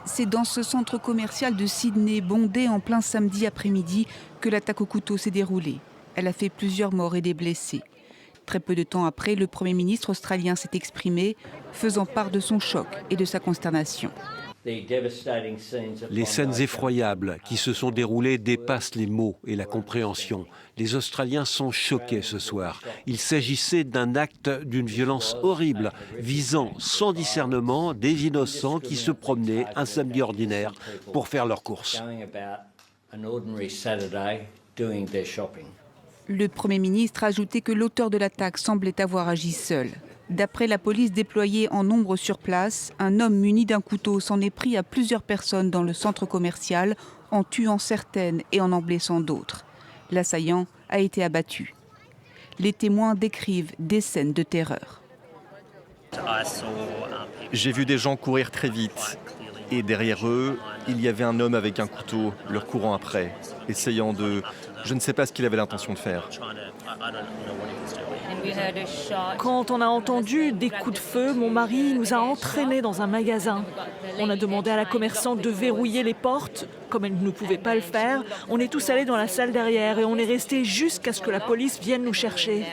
C'est dans ce centre commercial de Sydney, bondé en plein samedi après-midi, que l'attaque au couteau s'est déroulée. Elle a fait plusieurs morts et des blessés. Très peu de temps après, le Premier ministre australien s'est exprimé, faisant part de son choc et de sa consternation. Les scènes effroyables qui se sont déroulées dépassent les mots et la compréhension. Les Australiens sont choqués ce soir. Il s'agissait d'un acte d'une violence horrible, visant sans discernement des innocents qui se promenaient un samedi ordinaire pour faire leurs courses. Le Premier ministre a ajouté que l'auteur de l'attaque semblait avoir agi seul. D'après la police déployée en nombre sur place, un homme muni d'un couteau s'en est pris à plusieurs personnes dans le centre commercial, en tuant certaines et en blessant d'autres. L'assaillant a été abattu. Les témoins décrivent des scènes de terreur. J'ai vu des gens courir très vite et derrière eux, il y avait un homme avec un couteau leur courant après, essayant de... Je ne sais pas ce qu'il avait l'intention de faire. Quand on a entendu des coups de feu, mon mari nous a entraînés dans un magasin. On a demandé à la commerçante de verrouiller les portes. Comme elle ne pouvait pas le faire, on est tous allés dans la salle derrière et on est restés jusqu'à ce que la police vienne nous chercher.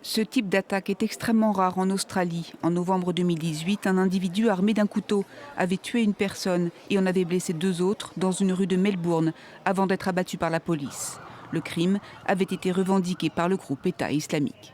Ce type d'attaque est extrêmement rare en Australie. En novembre 2018, un individu armé d'un couteau avait tué une personne et en avait blessé deux autres dans une rue de Melbourne avant d'être abattu par la police. Le crime avait été revendiqué par le groupe État islamique.